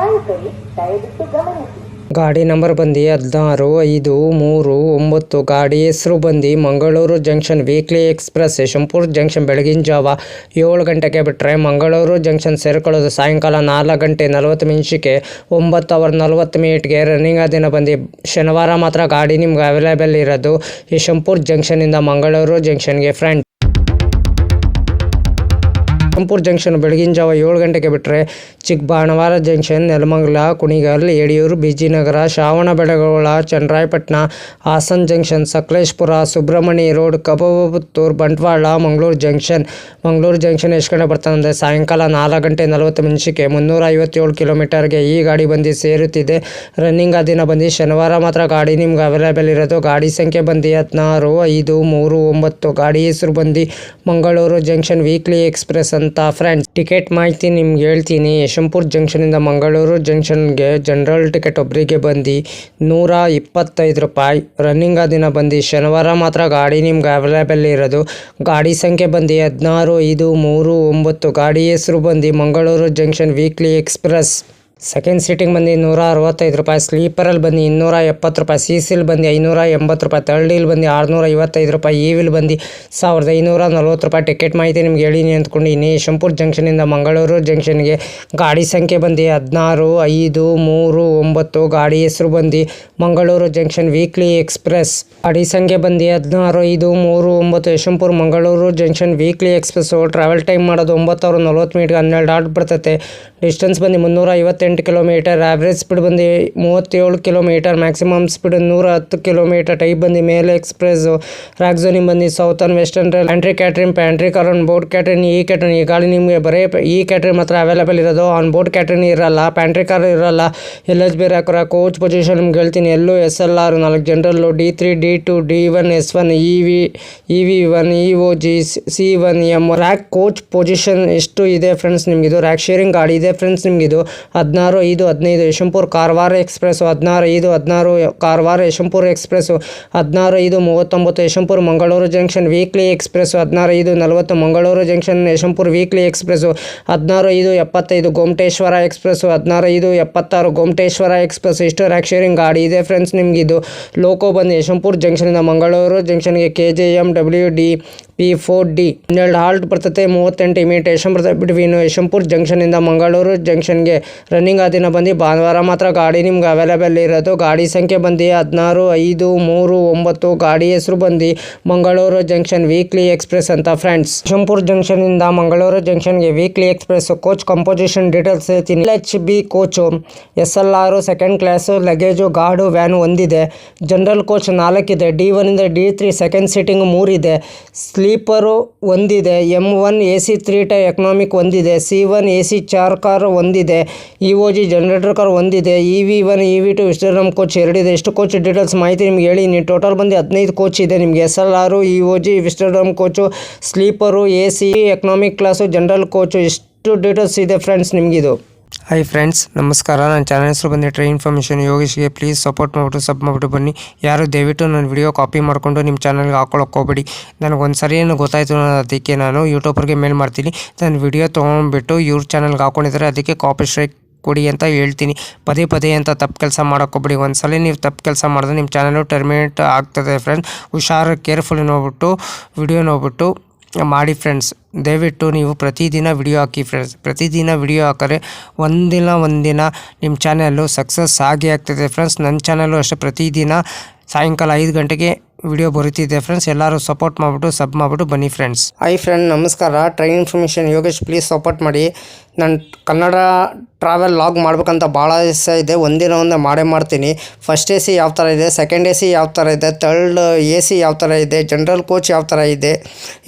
ನಾಯಕರೇ ದಯವಿಟ್ಟು ಗಮನಿಸಿ. ಗಾಡಿ ನಂಬರ್ ಬಂದು 16-5-3-9. ಗಾಡಿ ಹೆಸರು ಬಂದು Mangaluru junction weekly express Yeshwantpur junction ಬೆಳಗಿನ ಜಾವ 7 ಗಂಟೆಗೆ ಬಿಟ್ಟರೆ ಮಂಗಳೂರು ಜಂಕ್ಷನ್ ಸೇರ್ಕೊಳ್ಳೋದು ಸಾಯಂಕಾಲ 4 ಗಂಟೆ 40 ನಿಮಿಷಕ್ಕೆ 9:40 ರನ್ನಿಂಗ್ ದಿನ ಬಂದು ಶನಿವಾರ ಮಾತ್ರ ಗಾಡಿ ನಿಮ್ಗೆ ಅವೈಲೇಬಲ್ ಇರೋದು ಯಶವಂತಪುರ ಜಂಕ್ಷನಿಂದ ಮಂಗಳೂರು ಜಂಕ್ಷನ್ಗೆ. ಫ್ರೆಂಡ್ ಯಶವಂತಪುರ ಜಂಕ್ಷನ್ ಬೆಳಗಿನ ಜಾವ 7 ಗಂಟೆಗೆ ಬಿಟ್ಟರೆ Chikkabanavara junction Nelamangala Kunigal Yediyur BG Nagara Shravanabelagola Channarayapatna Hassan junction Sakleshpur Subrahmanya road Kabakaputtur Bantwal Mangaluru junction ಎಷ್ಟು ಗಂಟೆ ಬರ್ತಾನೆ ಅಂದರೆ ಸಾಯಂಕಾಲ 4 ಗಂಟೆ 40 ನಿಮಿಷಕ್ಕೆ 357 ಕಿಲೋಮೀಟರ್ಗೆ ಈ ಗಾಡಿ ಬಂದು ಸೇರುತ್ತಿದೆ. ರನ್ನಿಂಗ್ ದಿನ ಬಂದು ಶನಿವಾರ ಮಾತ್ರ ಗಾಡಿ ನಿಮ್ಗೆ ಅವೈಲೇಬಲ್ ಇರೋದು. ಗಾಡಿ ಸಂಖ್ಯೆ ಬಂದು 16-5-3-9. ಗಾಡಿ ಹೆಸರು ಬಂದು ಮಂಗಳೂರು ಜಂಕ್ಷನ್ ವೀಕ್ಲಿ ಎಕ್ಸ್ಪ್ರೆಸ್ ಅಂತ. ಫ್ರೆಂಡ್ಸ್ ಟಿಕೆಟ್ ಮಾಹಿತಿ ನಿಮ್ಗೆ ಹೇಳ್ತೀನಿ. ಯಶವಂತಪುರ ಜಂಕ್ಷನಿಂದ ಮಂಗಳೂರು ಜಂಕ್ಷನ್ಗೆ ಜನರಲ್ ಟಿಕೆಟ್ ಒಬ್ಬರಿಗೆ ಬಂದು 125 ರೂಪಾಯಿ. ರನ್ನಿಂಗ್ ದಿನ ಬಂದು ಶನಿವಾರ ಮಾತ್ರ ಗಾಡಿ ನಿಮ್ಗೆ ಅವೈಲೇಬಲ್ ಇರೋದು. ಗಾಡಿ ಸಂಖ್ಯೆ ಬಂದು 16-5-3-9. ಗಾಡಿ ಹೆಸರು ಬಂದು Mangaluru junction weekly express. Second seating ಬಂದು 165 ರೂಪಾಯಿ. ಸ್ಲೀಪರಲ್ಲಿ ಬಂದು 270 ರೂಪಾಯಿ. ಸಿ ಸಿಲ್ ಬಂದು 580 ರೂಪಾಯಿ. ಥರ್ಡ್ ವೀಲ್ ಬಂದು 655 ರೂಪಾಯಿ. ಈ ವೀಲ್ ಬಂದು 1540 ರೂಪಾಯಿ. ಟಿಕೆಟ್ ಮಾಹಿತಿ ನಿಮ್ಗೆ ಹೇಳಿನಿ ಅಂದ್ಕೊಂಡಿನಿ. ಯಶವಂತಪುರ ಜಂಕ್ಷನಿಂದ ಮಂಗಳೂರು ಜಂಕ್ಷನ್ಗೆ ಗಾಡಿ ಸಂಖ್ಯೆ ಬಂದು 16-5-3-9. ಗಾಡಿ ಹೆಸರು ಬಂದು ಮಂಗಳೂರು ಜಂಕ್ಷನ್ ವೀಕ್ಲಿ ಎಕ್ಸ್ಪ್ರೆಸ್. ಗಾಡಿ ಸಂಖ್ಯೆ ಬಂದು 16-5-3-9 Yeshwantpur Mangaluru junction weekly express. Travel time ಮಾಡೋದು 9:40 12 ಆರ್ಡ್ ಬರ್ತೈತೆ. ಡಿಸ್ಟೆನ್ಸ್ ಬಂದು 358 ಕಿಲೋಮೀಟರ್. ಆವ್ರೇಜ್ ಸ್ಪೀಡ್ ಬಂದು 37 kilometre. Maximum speed 110 kilometre. Type ಬಂದು ಮೇಲ್ ಎಕ್ಸ್ಪ್ರೆಸ್. ರ್ಯಾಕ್ ಝೋನಿಂಗ್ ಬಂದು southern western rail. Pantry catering, pantry car on, board catering, ಈ ಕ್ಯಾಟ್ರಿಂಗ್. ಈ ಗಾಡಿ ನಿಮಗೆ ಬರೀ ಈ ಕ್ಯಾಟ್ರಿಂಗ್ ಮಾತ್ರ ಅವೈಲೇಬಲ್ ಇರೋದು. ಆನ್ ಬೋರ್ಡ್ ಕ್ಯಾಟ್ರಿಂಗ್ ಇರಲ್ಲ, ಪ್ಯಾಂಟ್ರಿ ಕಾರ್ ಇರಲ್ಲ. LHB ರ್ಯಾಕರ ಕೋಚ್ ಪೊಸಿಷನ್ ನಿಮ್ಗೆ ಹೇಳ್ತೀನಿ. ಎಲ್ಲೋ SLR 4 ಜನರಲ್ಲು, D3, D2, D1, S1, EV1, EOG, C1, M. Rake coach position ಎಷ್ಟು ಇದೆ ಫ್ರೆಂಡ್ಸ್ ನಿಮಗಿದು. ರ್ಯಾಕ್ ಶೇರಿಂಗ್ ಗಾಡಿ ಇದೆ ಫ್ರೆಂಡ್ಸ್ ನಿಮಗಿದು. 16-5-15 Yeshwantpur Karwar express. 16-5-16 Karwar Yeshwantpur express. 16-5-39 Yeshwantpur Mangaluru junction weekly express. 16-5-40 Mangaluru junction Yeshwantpur weekly express. 16-5-75 Gomateshwara express. 16-5-76 Gomateshwara express. ಇಷ್ಟು ರ್ಯಾಕ್ ಶೇರಿಂಗ್ ಗಾಡಿ ಇದೆ ಫ್ರೆಂಡ್ಸ್ ನಿಮಗಿದು. ಲೋಕೋ ಬಂದು ಯಶವಂತಪುರ ಜಂಕ್ಷನಿಂದ ಮಂಗಳೂರು ಜಂಕ್ಷನ್ಗೆ KJM WD P4D 12 ಹಾಲ್ಟ್ ಬರ್ತದೆ. 38 ಇಮಿಟೇಷನ್ ಬರ್ತದೆ ಬಿಟ್ವೀನು ಯಶವಂತಪುರ ಜಂಕ್ಷನಿಂದ ಮಂಗಳೂರು ಜಂಕ್ಷನ್ಗೆ. ರನ್ನಿಂಗ್ ದಿನ ಬಂದು ಭಾನುವಾರ ಮಾತ್ರ ಗಾಡಿ ನಿಮ್ಗೆ ಅವೈಲೇಬಲ್ ಇರೋದು. ಗಾಡಿ ಸಂಖ್ಯೆ ಬಂದು 16-5-3-9. ಗಾಡಿ ಹೆಸರು ಬಂದು ಮಂಗಳೂರು ಜಂಕ್ಷನ್ ವೀಕ್ಲಿ ಎಕ್ಸ್ಪ್ರೆಸ್ ಅಂತ. ಫ್ರೆಂಡ್ಸ್ ಯಶವಂತಪುರ ಜಂಕ್ಷನಿಂದ ಮಂಗಳೂರು ಜಂಕ್ಷನ್ಗೆ weekly express coach composition details ಹೇಳ್ತೀನಿ. LHB coach SLR second class, luggage, guard, van ಒಂದಿದೆ. ಜನರಲ್ ಕೋಚ್ 4 ಇದೆ. D1 ಇಂದ D3 ಸೆಕೆಂಡ್ ಸೀಟಿಂಗ್ 3 ಇದೆ. ಸ್ಲೀಪರು ಒಂದಿದೆ. M1 AC 3 ಟೈ ಎಕನಾಮಿಕ್ ಒಂದಿದೆ. C1 AC 4 ಕಾರ್ ಒಂದಿದೆ. EOG ಜನರೇಟರ್ ಕಾರ್ ಒಂದಿದೆ. EV1 EV2 ವಿಸ್ಟರ್ಡಮ್ ಕೋಚ್ 2 ಇದೆ. ಎಷ್ಟು ಕೋಚ್ ಡೀಟೇಲ್ಸ್ ಮಾಹಿತಿ ನಿಮ್ಗೆ ಹೇಳಿನಿ. ಟೋಟಲ್ ಬಂದು 15 ಕೋಚ್ ಇದೆ ನಿಮಗೆ. SLR, EOG, vistadome coach, sleeper, AC, economic class, general coach, ಇಷ್ಟು ಡೀಟೇಲ್ಸ್ ಇದೆ ಫ್ರೆಂಡ್ಸ್ ನಿಮಗಿದು. ಹಾಯ್ ಫ್ರೆಂಡ್ಸ್, ನಮಸ್ಕಾರ. ನನ್ನ ಚಾನಲ್ ಹೆಸರು ಬಂದು ಟ್ರೈನ್ ಇನ್ಫಾರ್ಮೇಷನ್ ಯೋಗೇಶ್ಗೆ. ಪ್ಲೀಸ್ ಸಪೋರ್ಟ್ ಮಾಡಿಬಿಟ್ಟು ಸಬ್ ಮಾಡಿಬಿಟ್ಟು ಬನ್ನಿ. ಯಾರು ದಯವಿಟ್ಟು ನನ್ನ ವಿಡಿಯೋ ಕಾಪಿ ಮಾಡಿಕೊಂಡು ನಿಮ್ಮ ಚಾನಲ್ಗೆ ಹಾಕೊಳ್ಳೋಕೆ ಹೋಗಬೇಡಿ. ನನಗೊಂದು ಸರಿ ಏನು ಗೊತ್ತಾಯಿತು, ಅದಕ್ಕೆ ನಾನು ಯೂಟ್ಯೂಬರ್ಗೆ ಮೇಲ್ ಮಾಡ್ತೀನಿ. ನನ್ನ ವಿಡಿಯೋ ತೊಗೊಂಡ್ಬಿಟ್ಟು ಇವ್ರ ಚಾನಲ್ಗೆ ಹಾಕೊಂಡಿದ್ದಾರೆ, ಅದಕ್ಕೆ ಕಾಪಿ ಸ್ಟ್ರೈಕ್ ಕೊಡಿ ಅಂತ ಹೇಳ್ತೀನಿ. ಪದೇ ಅಂತ ತಪ್ಪು ಕೆಲಸ ಮಾಡೋಕ್ಕೋಗ್ಬೇಡಿ. ಒಂದ್ಸಲ ನೀವು ತಪ್ಪು ಕೆಲಸ ಮಾಡಿದ್ರೆ ನಿಮ್ಮ ಚಾನಲು ಟರ್ಮಿನೇಟ್ ಆಗ್ತದೆ ಫ್ರೆಂಡ್ಸ್. ಹುಷಾರು, ಕೇರ್ಫುಲ್ ನೋಡ್ಬಿಟ್ಟು ವಿಡಿಯೋ ನೋಡ್ಬಿಟ್ಟು ಮಾಡಿ ಫ್ರೆಂಡ್ಸ್. ದಯವಿಟ್ಟು ನೀವು ಪ್ರತಿದಿನ ವಿಡಿಯೋ ಹಾಕಿ ಫ್ರೆಂಡ್ಸ್. ಪ್ರತಿದಿನ ವಿಡಿಯೋ ಹಾಕಿದ್ರೆ ಒಂದಿನ ನಿಮ್ಮ ಚಾನಲ್ಲು ಸಕ್ಸಸ್ ಆಗೇ ಆಗ್ತದೆ ಫ್ರೆಂಡ್ಸ್. ನನ್ನ ಚಾನಲ್ಲು ಅಷ್ಟೇ ಪ್ರತಿದಿನ ಸಾಯಂಕಾಲ 5 ಗಂಟೆಗೆ ವಿಡಿಯೋ ಬರುತ್ತಿದೆ ಫ್ರೆಂಡ್ಸ್. ಎಲ್ಲರೂ ಸಪೋರ್ಟ್ ಮಾಡಿಬಿಟ್ಟು ಸಬ್ ಮಾಡಿಬಿಟ್ಟು ಬನ್ನಿ ಫ್ರೆಂಡ್ಸ್. ಹಾಯ್ ಫ್ರೆಂಡ್, ನಮಸ್ಕಾರ. Train information Yogesh. Please support ಮಾಡಿ. ನಾನು ಕನ್ನಡ ಟ್ರಾವೆಲ್ ಲಾಗ್ ಮಾಡ್ಬೇಕಂತ ಭಾಳ ದಿವಸ ಇದೆ. ಒಂದೇ ಮಾಡೇ ಮಾಡ್ತೀನಿ. ಫಸ್ಟ್ AC ಯಾವ ಥರ ಇದೆ, ಸೆಕೆಂಡ್ AC ಯಾವ ಥರ ಇದೆ, ಥರ್ಡ್ AC ಯಾವ ಥರ ಇದೆ, ಜನರಲ್ ಕೋಚ್ ಯಾವ ಥರ ಇದೆ,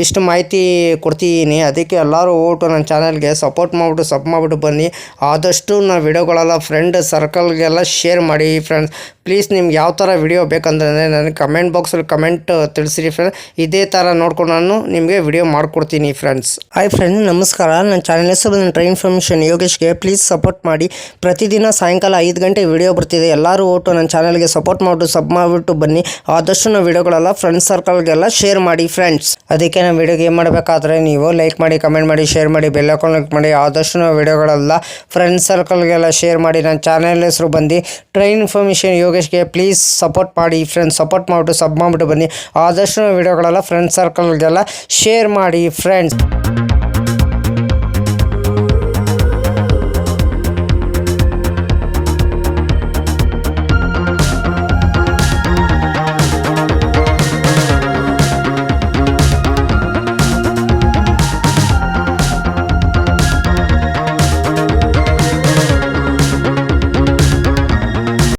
ಇಷ್ಟು ಮಾಹಿತಿ ಕೊಡ್ತಿದ್ದೀನಿ. ಅದಕ್ಕೆ ಎಲ್ಲರೂ ಓಟು ನನ್ನ ಚಾನಲ್ಗೆ ಸಪೋರ್ಟ್ ಮಾಡಿಬಿಟ್ಟು ಸಬ್ ಮಾಡಿಬಿಟ್ಟು ಬನ್ನಿ. ಆದಷ್ಟು ನಾನು ವಿಡಿಯೋಗಳೆಲ್ಲ ಫ್ರೆಂಡ್ ಸರ್ಕಲ್ಗೆಲ್ಲ ಶೇರ್ ಮಾಡಿ ಫ್ರೆಂಡ್ಸ್. ಪ್ಲೀಸ್ ನಿಮ್ಗೆ ಯಾವ ಥರ ವಿಡಿಯೋ ಬೇಕಂದ್ರೆ ನನಗೆ ಕಮೆಂಟ್ ಬಾಕ್ಸಲ್ಲಿ ಕಮೆಂಟ್ ತಿಳಿಸಿರಿ ಫ್ರೆಂಡ್ಸ್. ಇದೇ ಥರ ನೋಡ್ಕೊಂಡು ನಾನು ನಿಮಗೆ ವಿಡಿಯೋ ಮಾಡಿಕೊಡ್ತೀನಿ ಫ್ರೆಂಡ್ಸ್. ಹಾಯ್ ಫ್ರೆಂಡ್, ನಮಸ್ಕಾರ. ನನ್ನ ಚಾನಲ್ ಹೆಸರು ಬಂದು ಟ್ರೈನ್ ಇನ್ಫಾರ್ಮೇಷನ್ ಯೋಗೇಶ್ಗೆ ಪ್ಲೀಸ್ ಸಪೋರ್ಟ್ ಮಾಡಿ. ಪ್ರತಿದಿನ ಸಾಯಂಕಾಲ 5 ಗಂಟೆ ವಿಡಿಯೋ ಬರ್ತಿದೆ. ಎಲ್ಲರೂ ಒಟ್ಟು ನನ್ನ ಚಾನಲ್ಗೆ ಸಪೋರ್ಟ್ ಮಾಡಿಬಿಟ್ಟು ಸಬ್ ಮಾಡಿಬಿಟ್ಟು ಬನ್ನಿ. ಆದಷ್ಟು ನಾವು ವಿಡಿಯೋಗಳೆಲ್ಲ ಫ್ರೆಂಡ್ಸ್ ಸರ್ಕಲ್ಗೆಲ್ಲ ಶೇರ್ ಮಾಡಿ ಫ್ರೆಂಡ್ಸ್. ಅದಕ್ಕೆ ನಾವು ವಿಡಿಯೋಗೆ ಏನು ಮಾಡಬೇಕಾದ್ರೆ ನೀವು ಲೈಕ್ ಮಾಡಿ, ಕಮೆಂಟ್ ಮಾಡಿ, ಶೇರ್ ಮಾಡಿ, ಬೆಲ್ ಐಕಾನ್ ಕ್ಲಿಕ್ ಮಾಡಿ. ಆದಷ್ಟು ನಾವು ವಿಡಿಯೋಗಳೆಲ್ಲ ಫ್ರೆಂಡ್ಸ್ ಸರ್ಕಲ್ಗೆಲ್ಲ ಶೇರ್ ಮಾಡಿ. ನನ್ನ ಚಾನಲ್ ಹೆಸರು ಬಂದು ಟ್ರೈನ್ ಇನ್ಫಾರ್ಮೇಷನ್ ಯೋಗೇಶ್ಗೆ ಪ್ಲೀಸ್ ಸಪೋರ್ಟ್ ಮಾಡಿ ಫ್ರೆಂಡ್ಸ್. ಸಪೋರ್ಟ್ ಮಾಡಿಬಿಟ್ಟು ಸಬ್ ಮಾಡಿಬಿಟ್ಟು ಬನ್ನಿ. ಆದಷ್ಟು ನಾವು ವಿಡಿಯೋಗಳೆಲ್ಲ ಫ್ರೆಂಡ್ಸ್ ಸರ್ಕಲ್ಗೆಲ್ಲ ಶೇರ್ ಮಾಡಿ ಫ್ರೆಂಡ್ಸ್.